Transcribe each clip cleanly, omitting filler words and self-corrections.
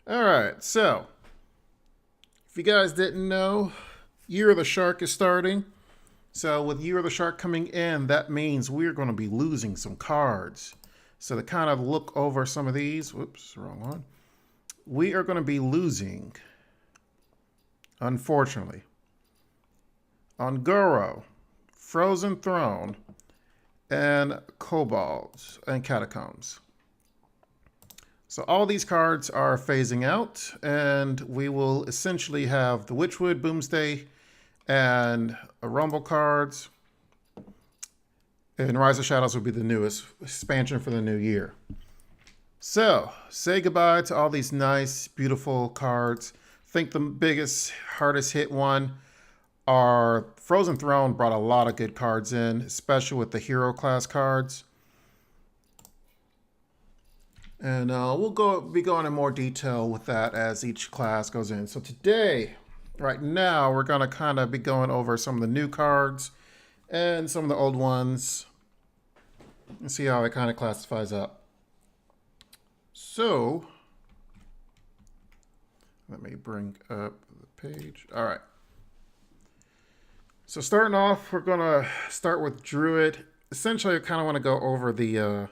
All right, so if you guys didn't know, Year of the Shark is starting. So with Year of the Shark coming in, that means we're going to be losing some cards. So to kind of look over some of these, whoops, wrong one. We are going to be losing, unfortunately, Ongoro, Frozen Throne, and Kobolds and Catacombs. So all these cards are phasing out, and we will essentially have the Witchwood, Boomsday, and Rumble cards. And Rise of Shadows will be the newest expansion for the new year. So, say goodbye to all these nice, beautiful cards. I think the biggest, hardest hit one are Frozen Throne brought a lot of good cards in, especially with the hero class cards. And we'll be going in more detail with that as each class goes in. So today, right now, we're going to kind of be going over some of the new cards and some of the old ones and see how it kind of classifies up. So, let me bring up the page. All right. So starting off, we're going to start with Druid. Essentially, I kind of want to go over the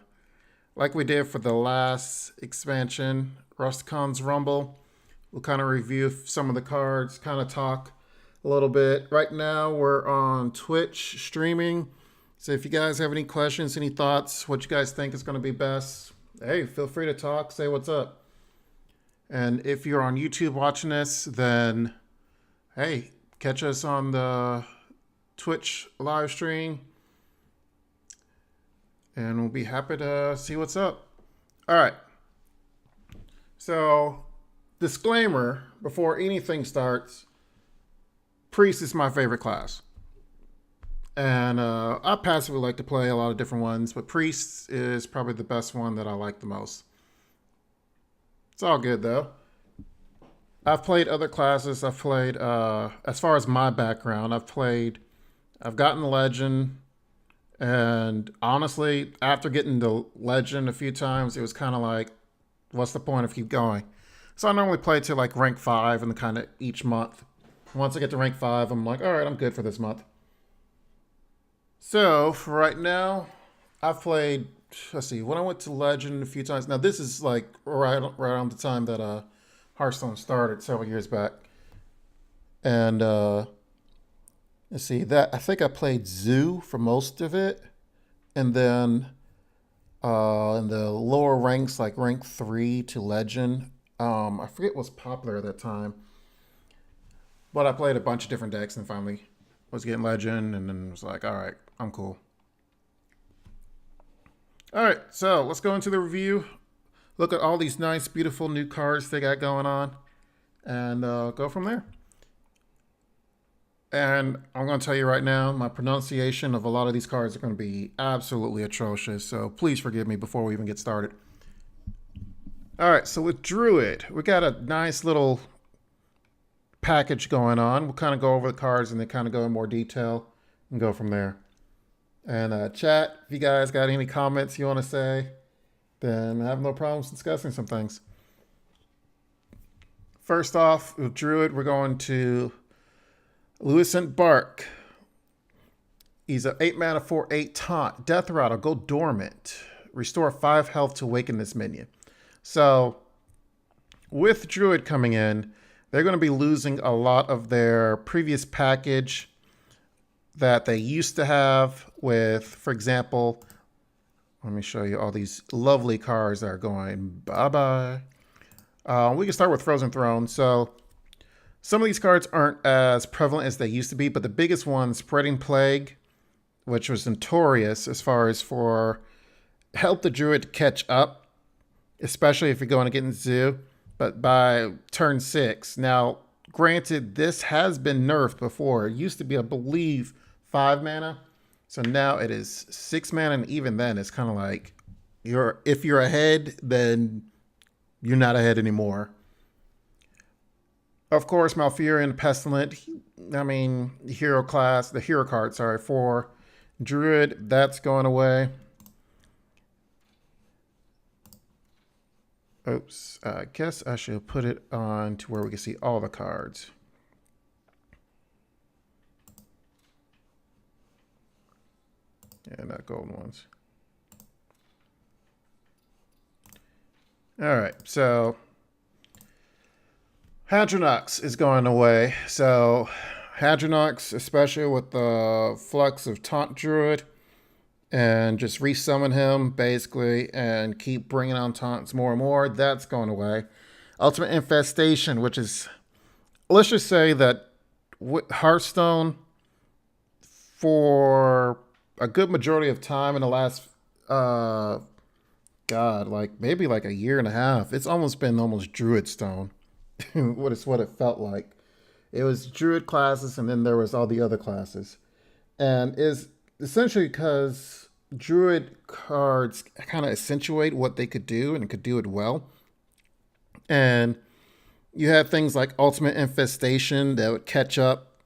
like we did for the last expansion, Rusticon's Rumble. We'll kind of review some of the cards, kind of talk a little bit. Right now, we're on Twitch streaming. So if you guys have any questions, any thoughts, what you guys think is going to be best, hey, feel free to talk, say what's up. And if you're on YouTube watching this, then hey, catch us on the Twitch live stream. And we'll be happy to see what's up. All right. So, disclaimer before anything starts, Priest is my favorite class. And I passively like to play a lot of different ones, but Priest is probably the best one that I like the most. It's all good, though. I've played other classes. I've played, as far as my background, I've gotten Legend. And honestly, after getting the Legend a few times, it was kind of like, what's the point of keep going? So I normally play to like rank 5 and kind of each month. Once I get to rank 5, I'm like, all right, I'm good for this month. So for right now, I've played, let's see, when I went to Legend a few times. Now this is like right around the time that Hearthstone started several years back. And let's see, that I think I played Zoo for most of it. And then in the lower ranks, like rank 3 to Legend, I forget what's popular at that time. But I played a bunch of different decks and finally was getting Legend and then was like, all right, I'm cool. All right, so let's go into the review. Look at all these nice, beautiful new cards they got going on and go from there. And I'm going to tell you right now, my pronunciation of a lot of these cards are going to be absolutely atrocious. So please forgive me before we even get started. All right, so with Druid, we got a nice little package going on. We'll kind of go over the cards and then kind of go in more detail and go from there. And chat, if you guys got any comments you want to say, then I have no problems discussing some things. First off, with Druid, we're going to Lucent Bark. He's an 8 mana 4/8 taunt. Death Rattle, go dormant. Restore 5 health to awaken this minion. So, with Druid coming in, they're going to be losing a lot of their previous package that they used to have with, for example, let me show you all these lovely cards that are going bye-bye. We can start with Frozen Throne. So, some of these cards aren't as prevalent as they used to be, but the biggest one, Spreading Plague, which was notorious as far as for help the Druid to catch up, especially if you're going to get in Zoo, but by turn 6. Now, granted, this has been nerfed before. It used to be, I believe, 5 mana. So now it is 6 mana, and even then, it's kind of like, if you're ahead, then you're not ahead anymore. Of course, Malfurion, Pestilent, the hero class, the hero card, sorry, for Druid, that's going away. Oops, I guess I should put it on to where we can see all the cards. Yeah, not golden ones. All right, so Hadronox is going away. So Hadronox, especially with the flux of Taunt Druid, and just resummon him basically and keep bringing on taunts more and more, that's going away. Ultimate Infestation, which is, let's just say that Hearthstone, for a good majority of time in the last, God, like maybe like a year and a half, it's almost been almost Druid Stone. What is what it felt like. It was Druid classes, and then there was all the other classes, and is essentially because Druid cards kind of accentuate what they could do and could do it well. And you had things like Ultimate Infestation that would catch up,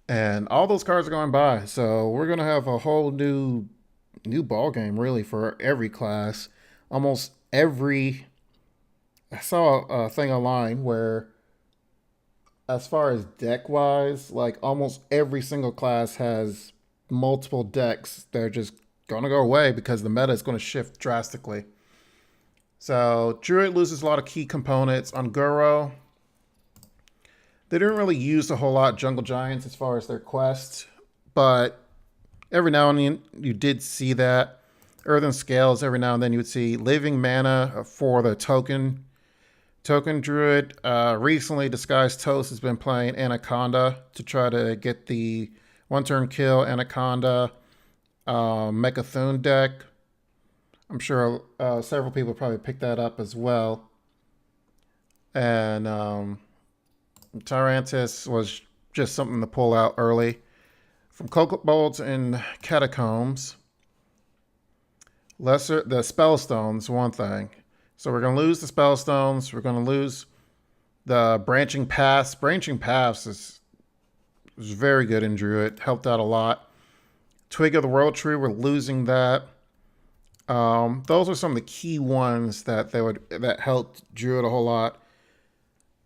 and all those cards are going by. So we're gonna have a whole new ball game really for every class. Almost every I saw a thing online where, as far as deck wise, like almost every single class has multiple decks. They're just gonna go away because the meta is going to shift drastically. So Druid loses a lot of key components. On Guro, they didn't really use a whole lot Jungle Giants as far as their quests, but every now and then you did see that. Earthen Scales, every now and then you would see Living Mana for the token Druid. Recently, Disguised Toast has been playing Anaconda to try to get the one-turn kill Anaconda Mechathune deck. I'm sure several people probably picked that up as well. And Tyrantus was just something to pull out early. From Kobolds and Catacombs, the Spellstones, one thing. So we're going to lose the Spellstones. We're going to lose the Branching Paths. Branching Paths was very good in Druid. Helped out a lot. Twig of the World Tree, we're losing that. Those are some of the key ones that helped Druid a whole lot.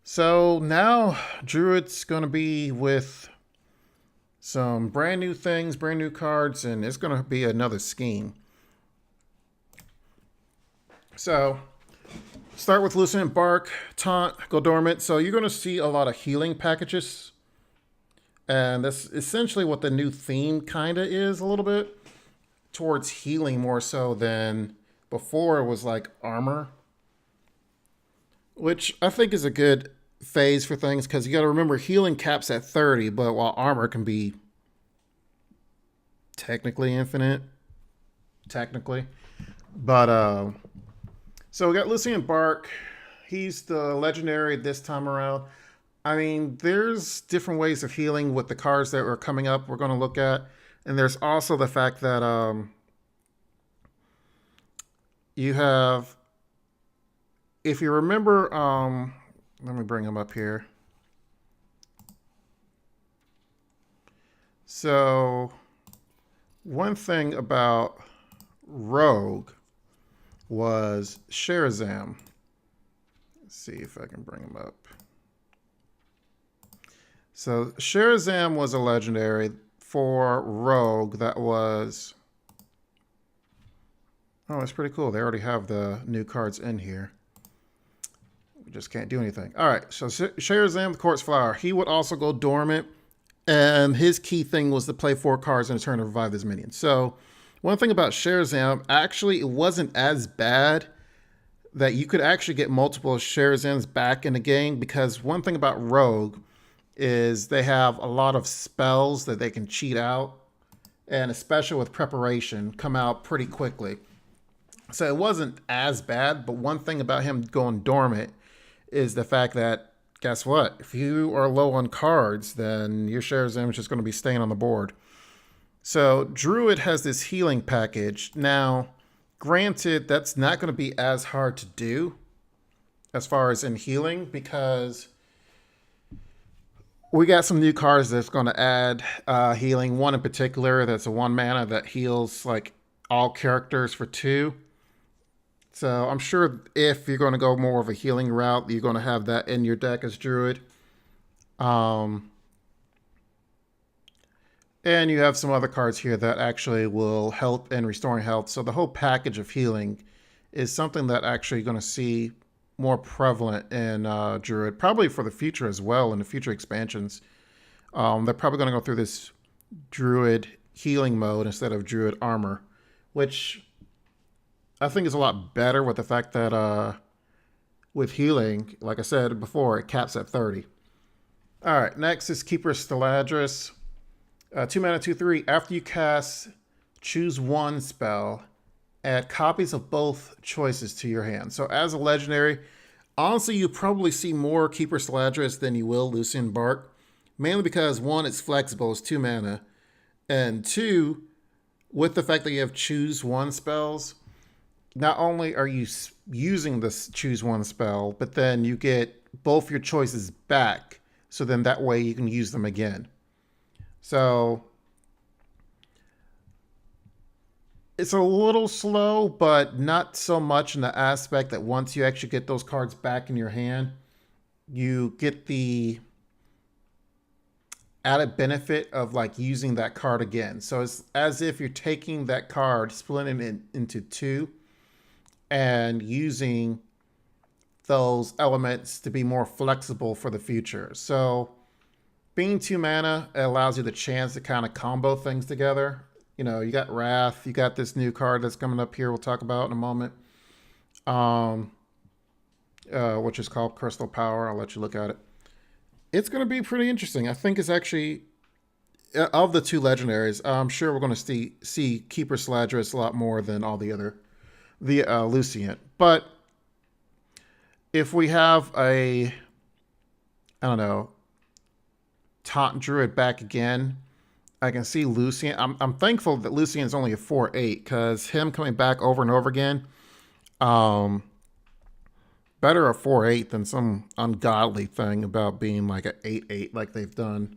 So now Druid's going to be with some brand new things, brand new cards, and it's going to be another scheme. So start with Lucent Bark, Taunt, Go Dormant. So you're going to see a lot of healing packages. And that's essentially what the new theme kind of is a little bit. Towards healing more so than before it was like armor. Which I think is a good phase for things because you got to remember healing caps at 30, but while armor can be technically infinite. Technically. But so we got Lucent Bark. He's the legendary this time around. I mean, there's different ways of healing with the cards that are coming up we're going to look at. And there's also the fact that you have, if you remember, let me bring him up here. So one thing about Rogue was Sherazam. Let's see if I can bring him up. So Sherazam was a legendary for Rogue that was... Oh, it's pretty cool. They already have the new cards in here. We just can't do anything. All right, so Sherazam, the Quartz Flower. He would also go dormant, and his key thing was to play 4 cards in a turn to revive his minion. So one thing about Sherazam, actually, it wasn't as bad that you could actually get multiple Sherazams back in the game, because one thing about Rogue is they have a lot of spells that they can cheat out, and especially with preparation, come out pretty quickly. So it wasn't as bad, but one thing about him going dormant is the fact that, guess what? If you are low on cards, then your Sherazam is just going to be staying on the board. So Druid has this healing package. Now, granted, that's not going to be as hard to do as far as in healing, because we got some new cards that's going to add healing. One in particular that's a 1 mana that heals like all characters for 2. So I'm sure if you're going to go more of a healing route, you're going to have that in your deck as Druid. Um, and you have some other cards here that actually will help in restoring health. So the whole package of healing is something that actually going to see more prevalent in Druid, probably for the future as well, in the future expansions. They're probably going to go through this Druid healing mode instead of Druid armor, which I think is a lot better with the fact that with healing, like I said before, it caps at 30. All right, next is Keeper Steladris. 2 mana, 2/3. After you cast, choose one spell. Add copies of both choices to your hand. So as a legendary, honestly, you probably see more Keeper Steladris than you will Lucien Bark. Mainly because one, it's flexible, it's 2 mana. And two, with the fact that you have choose one spells, not only are you using this choose one spell, but then you get both your choices back. So then that way you can use them again. So it's a little slow, but not so much in the aspect that once you actually get those cards back in your hand, you get the added benefit of like using that card again. So it's as if you're taking that card, splitting it into two, and using those elements to be more flexible for the future. So being 2 mana, it allows you the chance to kind of combo things together. You know, you got Wrath, you got this new card that's coming up here we'll talk about in a moment, which is called Crystal Power. I'll let you look at it. It's going to be pretty interesting. I think it's actually, of the two legendaries, I'm sure we're going to see Keeper Steladris a lot more than all the other, the Lucien. But if we have a, I don't know, Taunt Druid back again, I can see Lucien. I'm thankful that Lucien is only a 4/8 because him coming back over and over again, better a 4/8 than some ungodly thing about being like an 8/8 like they've done,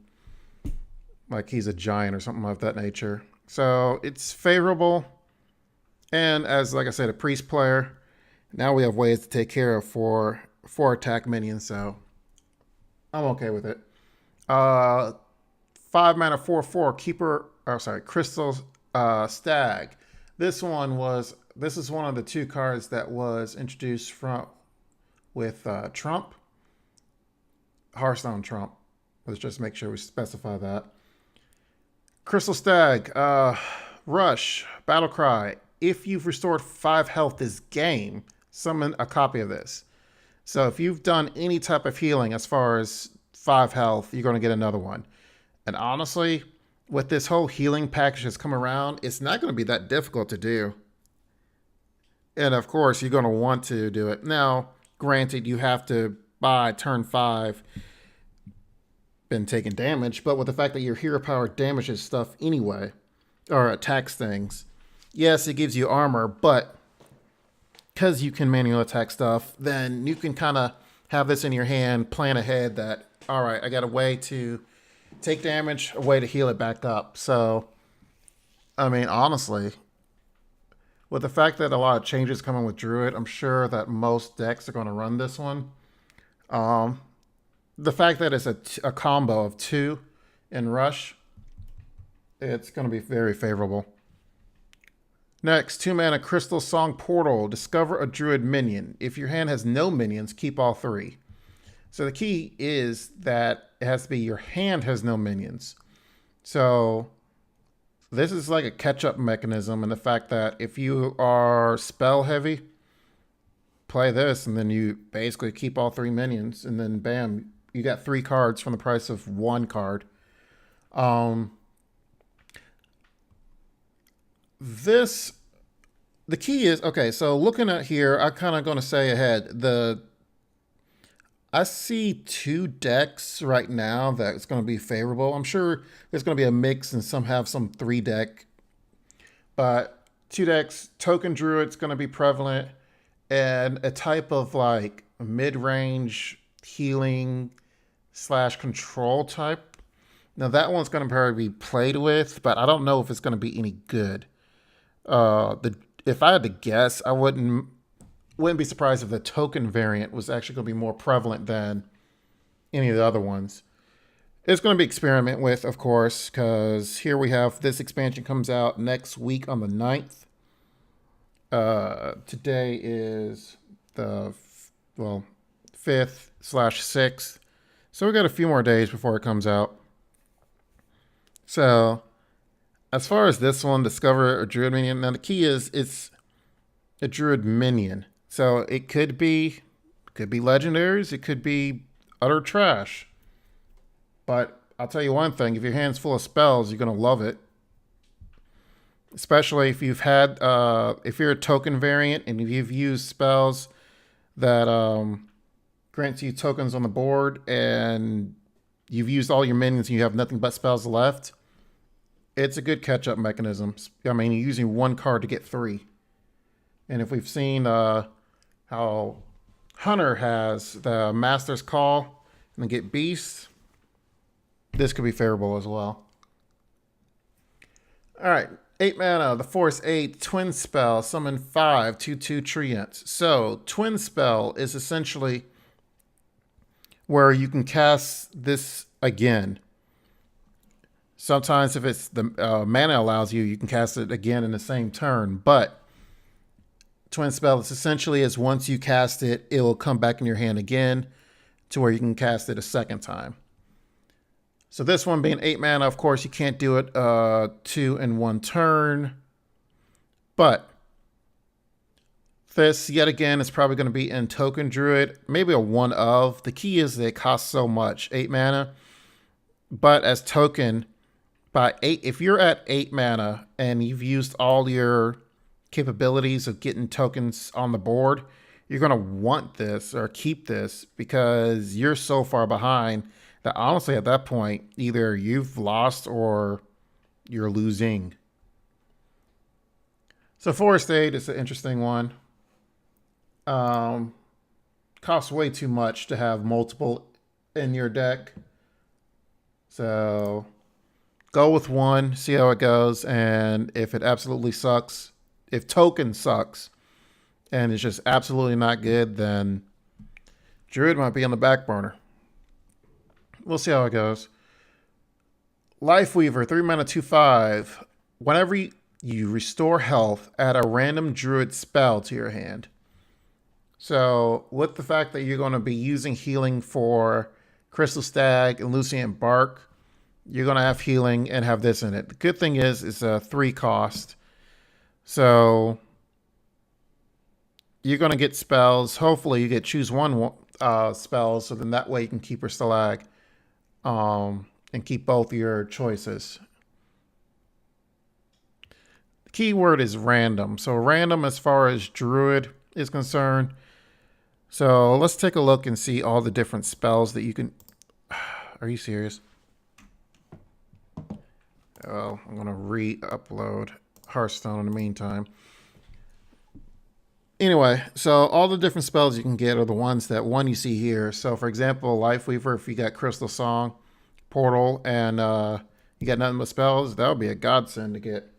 like he's a giant or something of that nature. So it's favorable. And as like I said, a priest player, now we have ways to take care of four attack minions. So I'm okay with it. 5 mana 4/4 keeper. Oh, sorry, Crystal Stag. This is one of the two cards that was introduced with Trump, Hearthstone Trump. Let's just make sure we specify that. Crystal Stag, Rush, Battle Cry. If you've restored 5 health this game, summon a copy of this. So if you've done any type of healing as far as 5 health, you're going to get another one. And honestly, with this whole healing package that's come around, it's not going to be that difficult to do. And of course, you're going to want to do it. Now, granted, you have to, by turn 5, been taking damage, but with the fact that your hero power damages stuff anyway, or attacks things, yes, it gives you armor, but because you can manual attack stuff, then you can kind of have this in your hand, plan ahead that, all right, I got a way to take damage, a way to heal it back up. So, I mean, honestly, with the fact that a lot of changes coming with Druid, I'm sure that most decks are going to run this one. The fact that it's a combo of 2 in Rush, it's going to be very favorable. Next, 2 mana Crystal Song Portal. Discover a Druid minion. If your hand has no minions, keep all 3. So the key is that it has to be your hand has no minions. So this is like a catch-up mechanism in the fact that if you are spell heavy, play this and then you basically keep all 3 minions and then bam, you got 3 cards from the price of 1 card. The key is, okay, so looking at here, I'm kind of going to say ahead, I see 2 decks right now that's going to be favorable. I'm sure there's going to be a mix and some have some 3 deck, but 2 decks, Token Druid's going to be prevalent, and a type of like mid-range healing / control type. Now that one's going to probably be played with, but I don't know if it's going to be any good. If I had to guess, I wouldn't Wouldn't be surprised if the token variant was actually going to be more prevalent than any of the other ones. It's going to be experiment with, of course, because here we have this expansion comes out next week on the 9th. Today is the, well, 5th/6th. So we got a few more days before it comes out. So as far as this one, Discover a Druid Minion. Now the key is it's a Druid Minion. So it could be legendaries, it could be utter trash. But I'll tell you one thing, if your hand's full of spells, you're going to love it. Especially if you've had, if you're a token variant and if you've used spells that grants you tokens on the board and you've used all your minions and you have nothing but spells left, it's a good catch-up mechanism. I mean, you're using one card to get 3. And if we've seen how Hunter has the Master's Call and then get Beasts, this could be favorable as well. All right, 8 mana, the Force 8, Twin Spell, summon 5, 2/2 Treants. So, Twin Spell is essentially where you can cast this again. Sometimes if it's the mana allows you, you can cast it again in the same turn. But Twin Spell is essentially as once you cast it, it will come back in your hand again to where you can cast it a second time. So this one being 8 mana, of course, you can't do it 2 in 1 turn. But this, yet again, is probably going to be in Token Druid. Maybe a 1 of. The key is that it costs so much, 8 mana. But as token, by 8, if you're at 8 mana and you've used all your capabilities of getting tokens on the board, you're going to want this or keep this because you're so far behind that honestly at that point, either you've lost or you're losing. So Forest 8 is an interesting one. Costs way too much to have multiple in your deck. So go with 1, see how it goes. And if it absolutely sucks, if token sucks and it's just absolutely not good, then Druid might be on the back burner. We'll see how it goes. Life Weaver, 3 mana, 2/5. Whenever you restore health, add a random Druid spell to your hand. So with the fact that you're going to be using healing for Crystal Stag and Lucient Bark, you're going to have healing and have this in it. The good thing is it's a 3 cost. So you're going to get spells. Hopefully you get choose 1 spell, so then that way you can keep your Stalag. And keep both your choices. The key word is random. So random as far as Druid is concerned. So let's take a look and see all the different spells that you can... Are you serious? Oh, I'm going to re-upload Hearthstone in the meantime. Anyway, so all the different spells you can get are the ones that you see here. So for example, Life Weaver, if you got Crystal Song, Portal, and you got nothing but spells, that would be a godsend to get.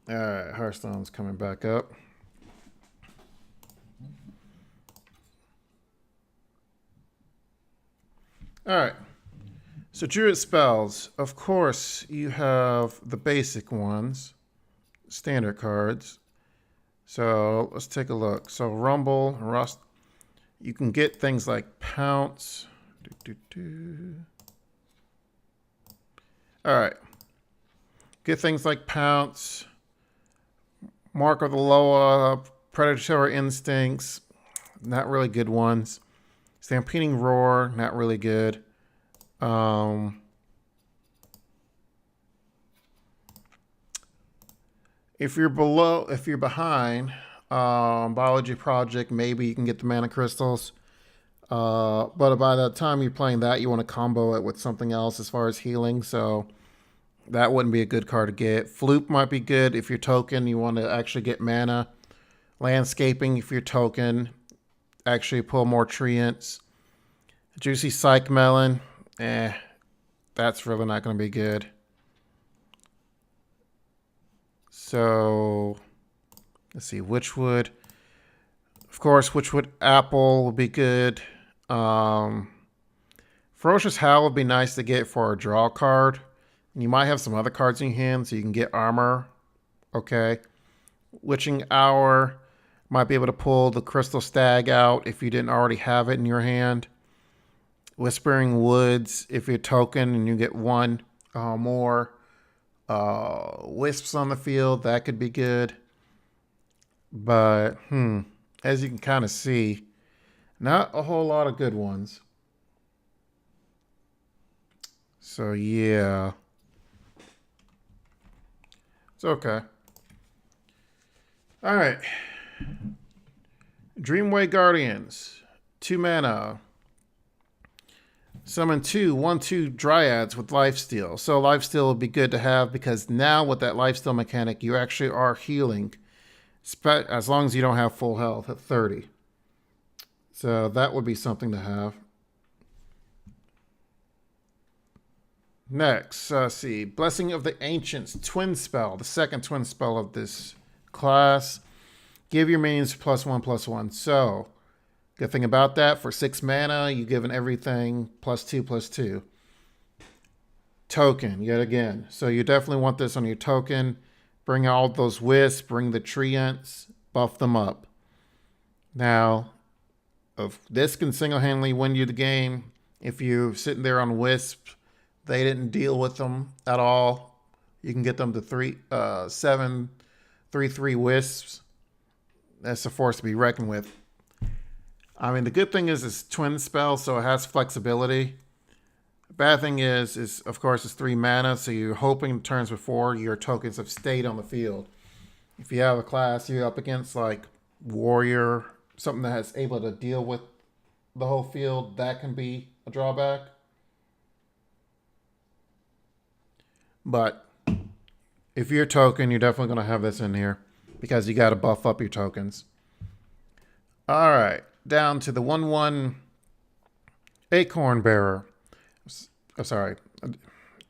All right, Hearthstone's coming back up. All right. So Druid spells, of course, you have the basic ones, standard cards. So let's take a look. So Rumble, Rust, you can get things like Pounce. All right. Get things like Pounce, Mark of the Loa, Predatory Instincts, not really good ones. Stampeding Roar, not really good. If you're behind, Biology Project, maybe you can get the Mana Crystals. But by the time you're playing that, you want to combo it with something else as far as healing. So that wouldn't be a good card to get. Floop might be good if you're token. You want to actually get mana. Landscaping, if you're token, actually pull more Treants. Juicy Psych Melon, that's really not going to be good. So let's see, Witchwood. Of course, Witchwood Apple will be good. Ferocious Howl would be nice to get for a draw card. And you might have some other cards in your hand, so you can get armor. Okay. Witching Hour might be able to pull the Crystal Stag out if you didn't already have it in your hand. Whispering Woods, if you're token and you get one more wisps on the field, that could be good. But, as you can kind of see, not a whole lot of good ones. So, yeah. It's okay. All right. Dreamway Guardians. 2 mana. Summon 2 1/2 Dryads with Lifesteal. So Lifesteal would be good to have because now with that Lifesteal mechanic, you actually are healing. As long as you don't have full health at 30. So that would be something to have. Next, let's see. Blessing of the Ancients Twin Spell. The second twin spell of this class. Give your minions +1/+1. So, good thing about that, for 6 mana, you're given everything +2/+2. Token, yet again. So you definitely want this on your token. Bring all those wisps, bring the treants, buff them up. Now, this can single-handedly win you the game. If you're sitting there on wisp, they didn't deal with them at all. You can get them to 3/3 wisps. That's a force to be reckoned with. I mean, the good thing is it's twin spell, so it has flexibility. The bad thing is of course it's 3 mana, so you're hoping turns before your tokens have stayed on the field. If you have a class you're up against like warrior, something that is able to deal with the whole field, that can be a drawback. But if you're a token, you're definitely going to have this in here because you got to buff up your tokens. All right, down to the 1/1 Acorn Bearer. Oh, sorry,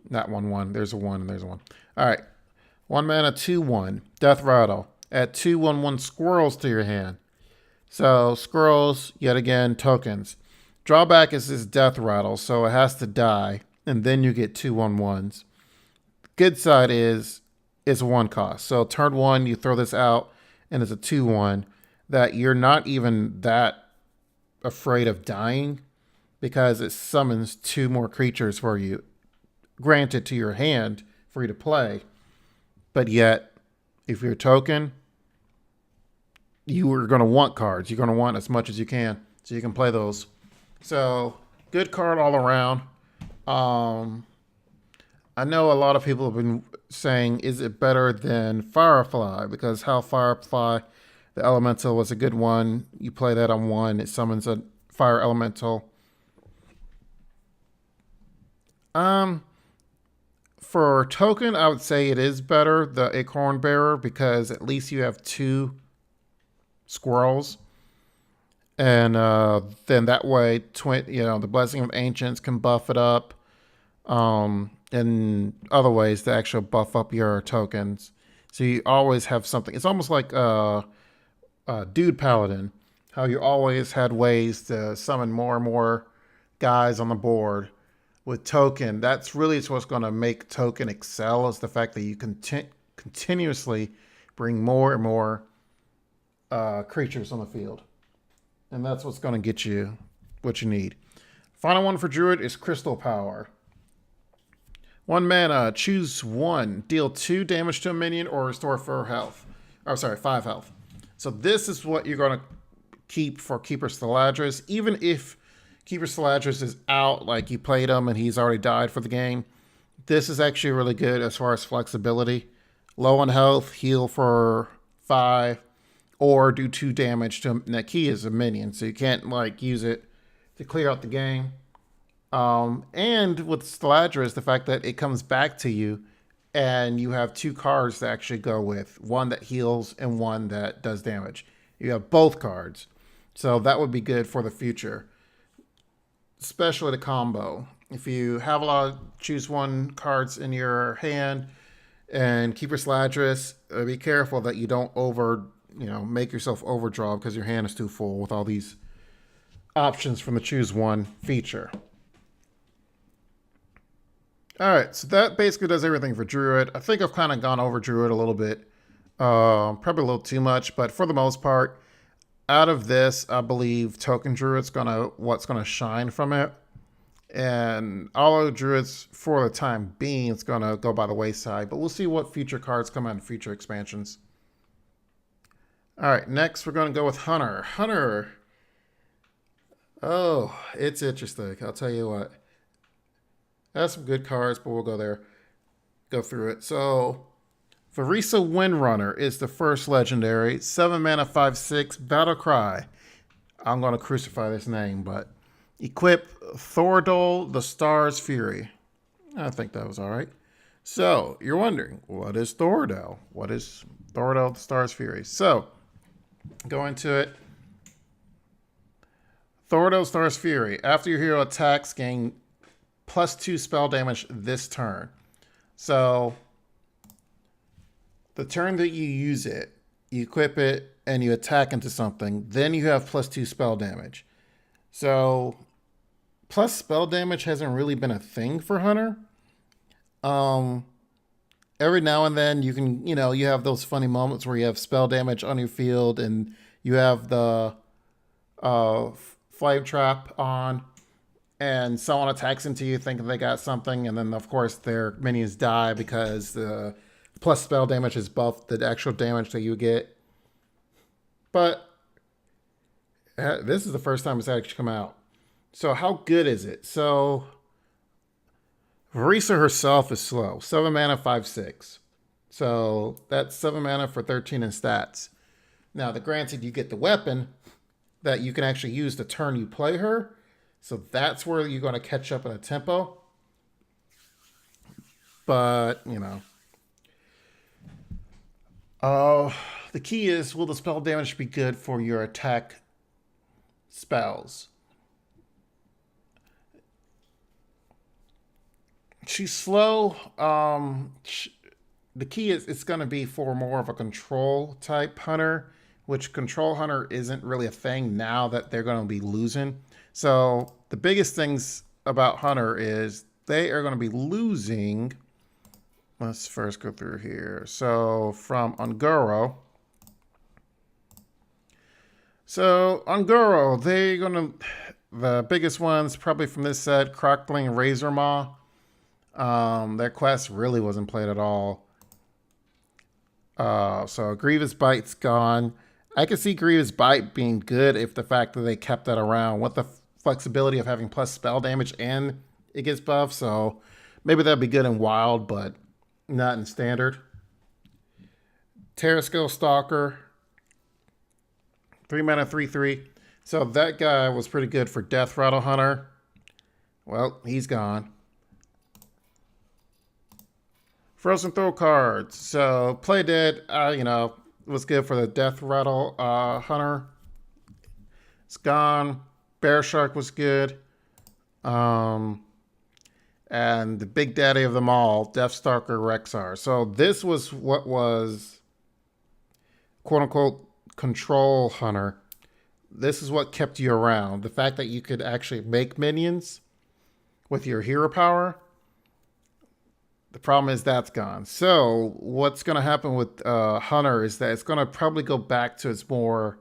not 1/1. There's a 1 and there's a 1. All right, 1 mana, 2/1 Death Rattle. Add 2 1/1 squirrels to your hand. So squirrels, yet again, tokens. Drawback is this Death Rattle, so it has to die, and then you get 2 1/1s. Good side is it's 1 cost. So turn 1, you throw this out, and it's a 2/1 that you're not even that afraid of dying because it summons 2 more creatures for you, granted to your hand for you to play. But yet, if you're a token, you are going to want cards. You're going to want as much as you can so you can play those. So good card all around. I know a lot of people have been saying, is it better than Firefly? Because how Firefly, the elemental, was a good one. You play that on 1, it summons a fire elemental. For token, I would say it is better, the Acorn Bearer, because at least you have 2 squirrels. And then that way, the Blessing of Ancients can buff it up. And other ways to actually buff up your tokens. So you always have something. It's almost like Dude Paladin, how you always had ways to summon more and more guys on the board with token. That's really what's going to make token excel, is the fact that you continuously bring more and more creatures on the field. And that's what's going to get you what you need. Final one for Druid is Crystal Power. 1 mana, choose 1. Deal 2 damage to a minion or restore 5 health. So this is what you're going to keep for Keeper Steladris. Even if Keeper Steladris is out, like you played him and he's already died for the game, this is actually really good as far as flexibility. Low on health, heal for 5, or do 2 damage to him. That key is a minion, so you can't like use it to clear out the game. And with Steladris, the fact that it comes back to you and you have 2 cards to actually go with, one that heals and one that does damage. You have both cards. So that would be good for the future, especially the combo. If you have a lot of choose 1 cards in your hand, And keep your Sladris. Be careful that you don't make yourself overdraw because your hand is too full with all these options from the choose one feature. All right, so that basically does everything for Druid. I think I've kind of gone over Druid a little bit, probably a little too much, but for the most part, out of this, I believe Token Druid's what's gonna shine from it. And all of Druids, for the time being, it's going to go by the wayside. But we'll see what future cards come out in future expansions. All right, next we're going to go with Hunter. Hunter. Oh, it's interesting. I'll tell you what. That's some good cards, but we'll go through it. So, Varisa Windrunner is the first legendary. 7 mana, 5/6, Battle Cry. I'm going to crucify this name, but equip Thordol, the Star's Fury. I think that was all right. So, you're wondering, what is Thordol? What is Thordol, the Star's Fury? So, go into it. Thordol, Star's Fury. After your hero attacks, gain +2 spell damage this turn. So, the turn that you use it, you equip it, and you attack into something, then you have +2 spell damage. So, plus spell damage hasn't really been a thing for Hunter. Every now and then you can, you have those funny moments where you have spell damage on your field and you have the Flame Trap on and someone attacks into you thinking they got something, and then of course their minions die because the plus spell damage is buffed the actual damage that you get. But this is the first time it's actually come out. So how good is it? So Varisa herself is slow. 7 mana, 5/6. So that's 7 mana for 13 in stats. Now, granted, you get the weapon that you can actually use the turn you play her. So that's where you're going to catch up in a tempo. But, the key is, will the spell damage be good for your attack spells? She's slow. The key is it's going to be for more of a control type hunter, which control hunter isn't really a thing now that they're going to be losing. So the biggest things about hunter is they are going to be losing. Let's first go through here. So from Ungoro. So Ungoro, they're going to, the biggest ones probably from this set, Crackling Razor Maw. Their quest really wasn't played at all. So Grievous Bite's gone. I can see Grievous Bite being good if the fact that they kept that around with the flexibility of having plus spell damage and it gets buffed. So maybe that'd be good in Wild, but not in Standard. Terrascale Stalker. 3 mana, 3/3. So that guy was pretty good for Death Rattle Hunter. Well, he's gone. Frozen Throw cards. So Play Dead, was good for the Death Rattle Hunter. It's gone. Bear Shark was good. And the big daddy of them all, Deathstalker Rexar. So this was what was quote unquote control hunter. This is what kept you around. The fact that you could actually make minions with your hero power. The problem is that's gone. So what's going to happen with Hunter is that it's going to probably go back to its more,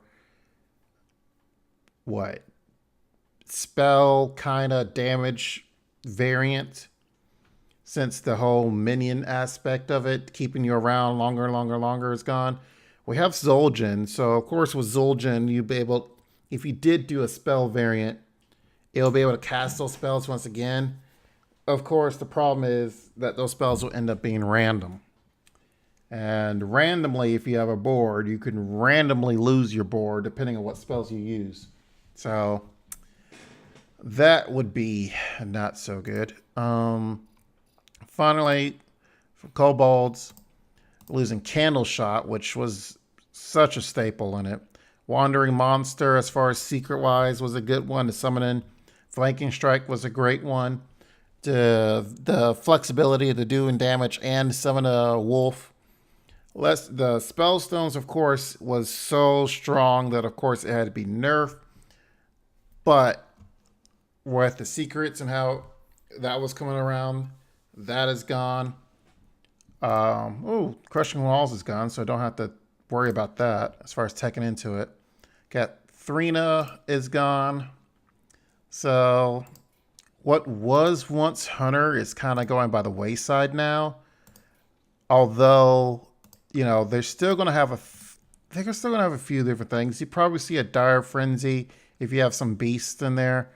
spell kind of damage variant, since the whole minion aspect of it, keeping you around longer is gone. We have Zul'jin. So of course with Zul'jin, you'd be able, if you did do a spell variant, it'll be able to cast those spells once again. Of course, the problem is that those spells will end up being random. And randomly, if you have a board, you can randomly lose your board depending on what spells you use. So that would be not so good. Finally, for Kobolds, losing Candle Shot, which was such a staple in it. Wandering Monster, as far as secret-wise, was a good one to summon in. Flanking Strike was a great one. the flexibility to doing damage and summon a wolf. The spell stones, of course, was so strong that of course it had to be nerfed. But with the secrets and how that was coming around, that is gone. Crushing walls is gone, so I don't have to worry about that as far as teching into it. Got Thrina is gone. So what was once Hunter is kind of going by the wayside now. Although, they're still going to have they're still going to have a few different things. You probably see a Dire Frenzy if you have some beasts in there.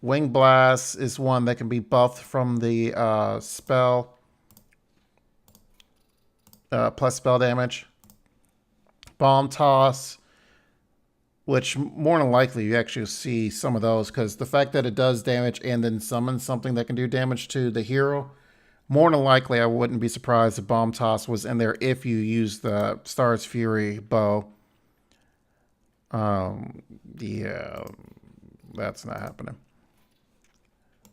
Wing Blast is one that can be buffed from the spell. Plus spell damage. Bomb Toss, which more than likely you actually see some of those because the fact that it does damage and then summons something that can do damage to the hero, more than likely I wouldn't be surprised if Bomb Toss was in there if you use the Star's Fury bow. Yeah, that's not happening.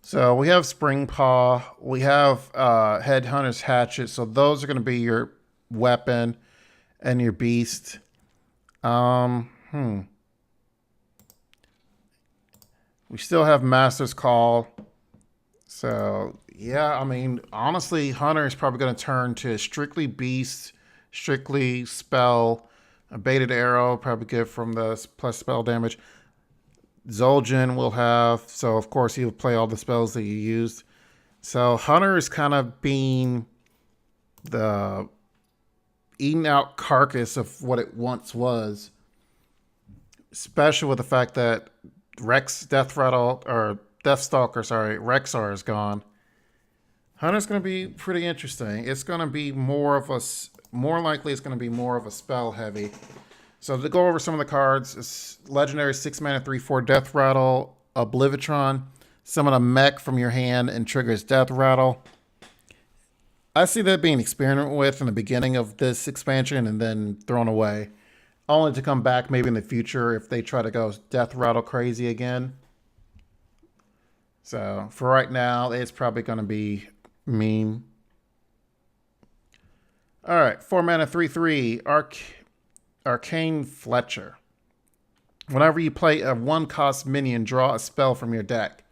So we have Spring Paw, we have Headhunter's Hatchet, so those are going to be your weapon and your beast. We still have Master's Call. So, yeah, I mean, honestly, Hunter is probably going to turn to strictly beast, strictly spell. A baited arrow, probably good from the plus spell damage. Zul'jin will have, so of course he'll play all the spells that you used. So Hunter is kind of being the eaten out carcass of what it once was. Especially with the fact that Rexar is gone. Hunter's going to be pretty interesting. It's going to be more likely it's going to be more of a spell heavy. So to go over some of the cards, it's legendary 6 mana 3/4 Death Rattle, Oblivitron, summon a mech from your hand and triggers Death Rattle. I see that being experimented with in the beginning of this expansion and then thrown away. Only to come back maybe in the future if they try to go Death Rattle crazy again. So for right now, it's probably going to be meme. All right, 4 mana 3/3 Arcane Fletcher. Whenever you play a 1-cost minion, draw a spell from your deck.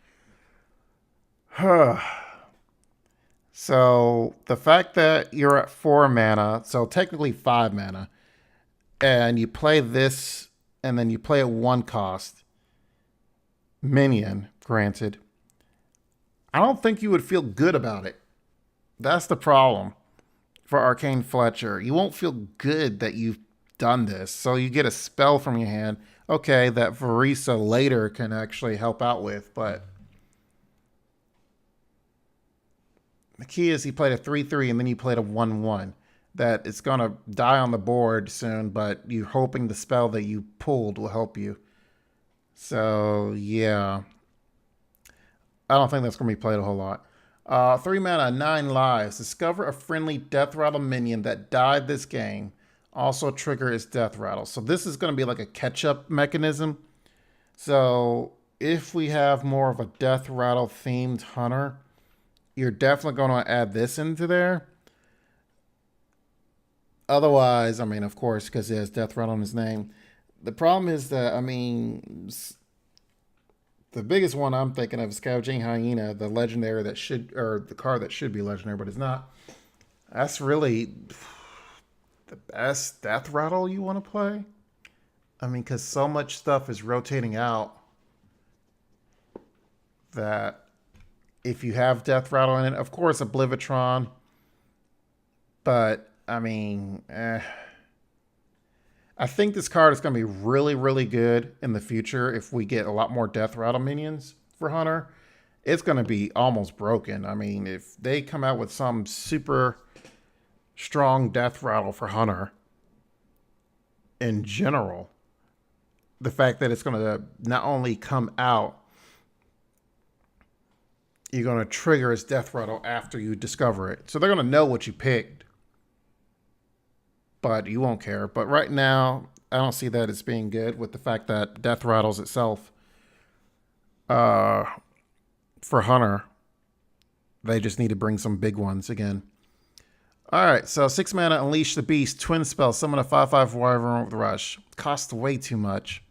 So the fact that you're at 4 mana, so technically 5 mana, and you play this, and then you play a 1-cost minion, granted, I don't think you would feel good about it. That's the problem for Arcane Fletcher. You won't feel good that you've done this. So you get a spell from your hand. Okay, that Varisa later can actually help out with, but the key is he played a 3/3 and then he played a 1/1. That it's going to die on the board soon, but you're hoping the spell that you pulled will help you. So, yeah. I don't think that's going to be played a whole lot. 3 mana, 9 lives. Discover a friendly Death Rattle minion that died this game. Also trigger its Death Rattle. So this is going to be like a catch-up mechanism. So if we have more of a Death Rattle themed Hunter, you're definitely going to add this into there. Otherwise, I mean, of course, because he has Death Rattle on his name. The problem is that, I mean, the biggest one I'm thinking of is Scavenging Hyena, the legendary that should, or the card that should be legendary, but it's not. That's really the best Death Rattle you want to play. I mean, because so much stuff is rotating out that if you have Death Rattle in it, of course, Oblivitron. But, I mean, I think this card is going to be really, really good in the future if we get a lot more Death Rattle minions for Hunter. It's going to be almost broken. I mean, if they come out with some super strong Death Rattle for Hunter in general, the fact that it's going to not only come out, you're going to trigger its Death Rattle after you discover it. So they're going to know what you picked, but you won't care. But right now, I don't see that as being good with the fact that Death Rattles itself for Hunter. They just need to bring some big ones again. All right, so 6 mana, Unleash the Beast, Twin Spell, summon a 5/5 Wyvern with Rush. Costs way too much.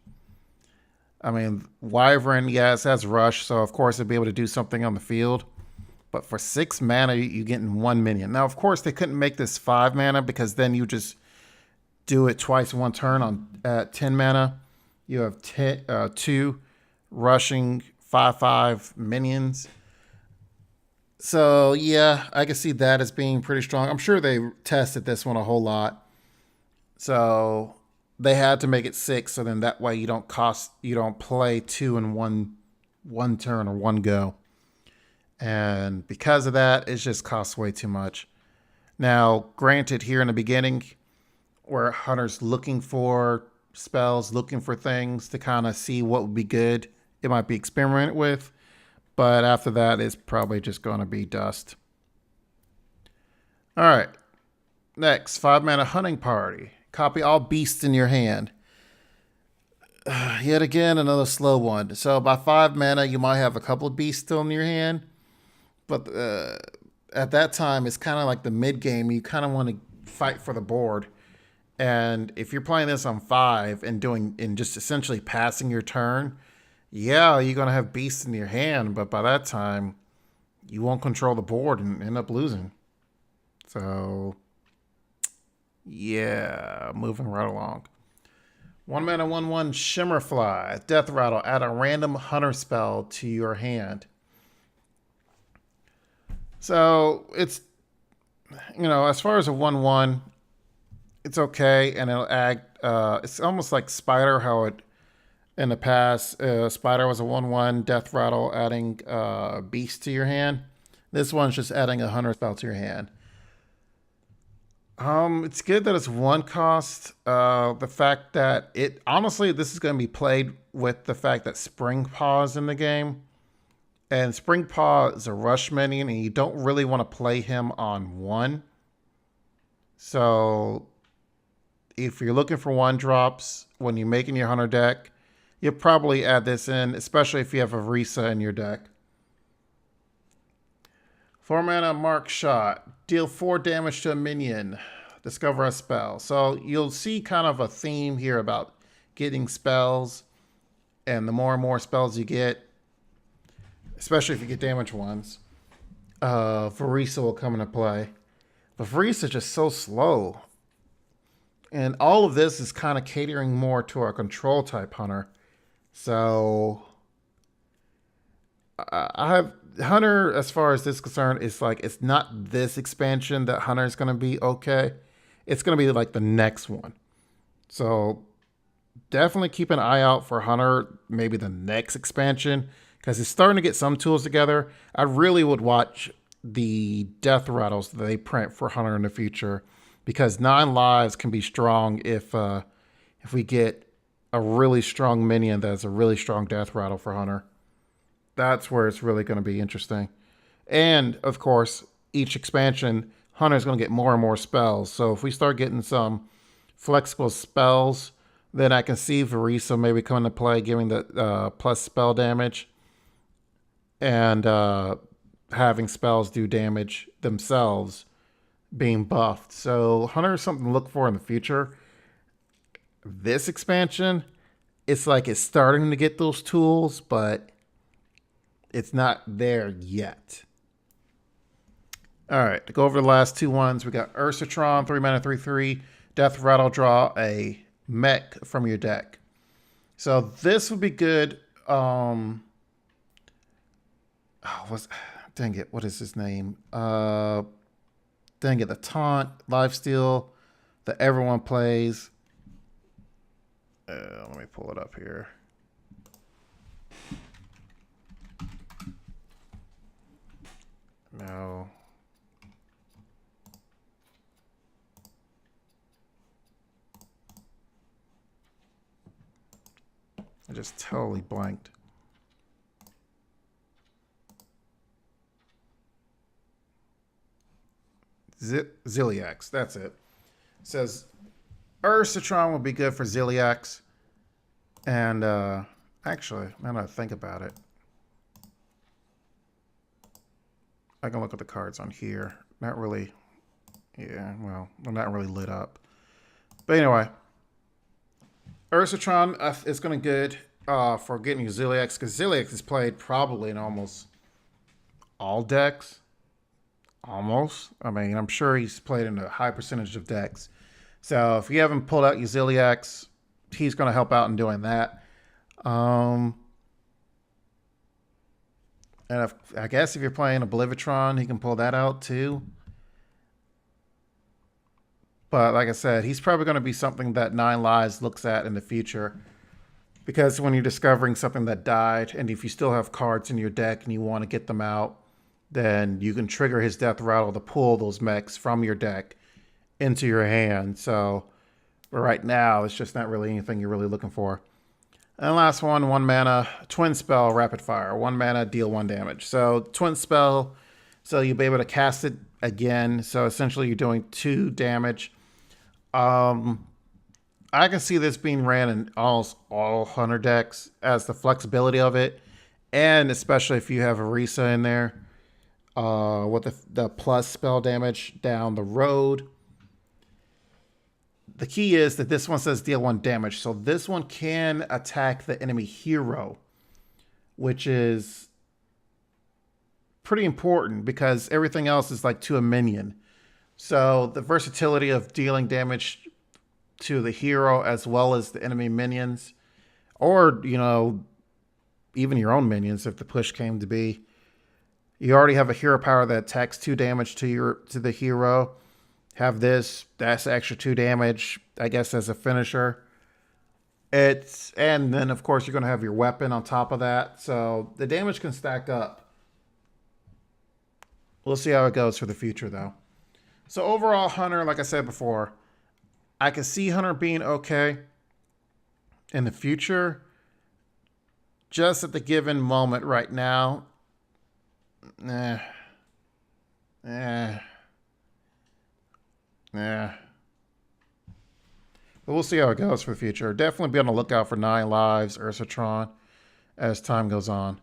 I mean, Wyvern, yes, has Rush, so of course it'd be able to do something on the field. But for 6 mana, you get in 1 minion. Now, of course, they couldn't make this 5 mana because then you just do it twice in 1 turn on at 10 mana. You have 2 rushing 5/5 minions. So, yeah, I can see that as being pretty strong. I'm sure they tested this one a whole lot. So, they had to make it 6, so then that way you don't play 2 in one turn or 1 go. And because of that, it just costs way too much. Now, granted, here in the beginning, where Hunter's looking for spells, looking for things to kind of see what would be good, it might be experimented with. But after that, it's probably just going to be dust. All right. Next, 5 mana Hunting Party. Copy all beasts in your hand. Yet again, another slow one. So by 5 mana, you might have a couple of beasts still in your hand. But at that time, it's kind of like the mid game. You kind of want to fight for the board. And if you're playing this on 5 and just essentially passing your turn, yeah, you're going to have beasts in your hand, but by that time, you won't control the board and end up losing. So, yeah, moving right along. 1 mana, 1/1 Shimmerfly. Death Rattle. Add a random Hunter spell to your hand. So, it's, as far as a 1/1, it's okay, and it'll act, it's almost like Spider, how it, in the past, Spider was a 1/1 Death Rattle, adding Beast to your hand. This one's just adding a Hunter spell to your hand. It's good that it's 1 cost. The fact that honestly, this is going to be played with the fact that Spring Paw is in the game. And Spring Paw is a rush minion, and you don't really want to play him on 1. So, if you're looking for 1-drops when you're making your Hunter deck, you'll probably add this in, especially if you have a Risa in your deck. 4 mana Mark Shot. Deal 4 damage to a minion. Discover a spell. So you'll see kind of a theme here about getting spells. And the more and more spells you get, especially if you get damage ones, Varisa will come into play. But Varisa is just so slow. And all of this is kind of catering more to our control type Hunter. So I have Hunter, as far as this is concerned, it's not this expansion that Hunter is going to be okay. It's going to be like the next one. So definitely keep an eye out for Hunter, maybe the next expansion, because it's starting to get some tools together. I really would watch the death rattles that they print for Hunter in the future, because 9 lives can be strong if we get a really strong minion that's a really strong death rattle for Hunter. That's where it's really going to be interesting. And, of course, each expansion, Hunter's going to get more and more spells. So if we start getting some flexible spells, then I can see Varisa maybe come into play, giving the plus spell damage, and having spells do damage themselves being buffed. So Hunter is something to look for in the future. This expansion, it's like it's starting to get those tools, but it's not there yet. All right, to go over the last 2 ones, we got Ursatron, 3 mana, 3/3. Death Rattle, draw a mech from your deck. So this would be good. Dang it, what is his name? Dang it, the Taunt, Lifesteal that everyone plays. Let me pull it up here. No. I just totally blanked. Ziliax, that's it. It says Ursatron would be good for Ziliax. And actually, now that I think about it, I can look at the cards on here. Not really. Yeah, well, they're not really lit up. But anyway, Ursatron is going to good for getting your Ziliax, because Ziliax is played probably in almost all decks. Almost. I mean, I'm sure he's played in a high percentage of decks. So if you haven't pulled out your Ziliax, he's going to help out in doing that. And I guess if you're playing Oblivitron, he can pull that out too. But like I said, he's probably going to be something that Nine Lives looks at in the future. Because when you're discovering something that died, and if you still have cards in your deck and you want to get them out, then you can trigger his Death Rattle to pull those mechs from your deck into your hand. So, but right now, it's just not really anything you're really looking for. And the last one, 1 mana, Twin Spell, Rapid Fire. 1 mana, deal 1 damage. So, Twin Spell, so you'll be able to cast it again. So, essentially, you're doing 2 damage. I can see this being ran in almost all Hunter decks as the flexibility of it. And especially if you have Arisa in there. With the plus spell damage down the road. The key is that this one says deal 1 damage. So this one can attack the enemy hero, which is pretty important because everything else is like to a minion. So the versatility of dealing damage to the hero as well as the enemy minions, or, you know, even your own minions if the push came to be. You already have a hero power that attacks 2 damage to the hero. Have this, that's extra 2 damage, I guess, as a finisher. And then of course you're going to have your weapon on top of that. So the damage can stack up. We'll see how it goes for the future though. So overall, Hunter, like I said before, I can see Hunter being okay in the future. Just at the given moment right now, But we'll see how it goes for the future. Definitely be on the lookout for 9 Lives, Ursatron, as time goes on.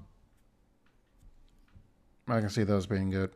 I can see those being good.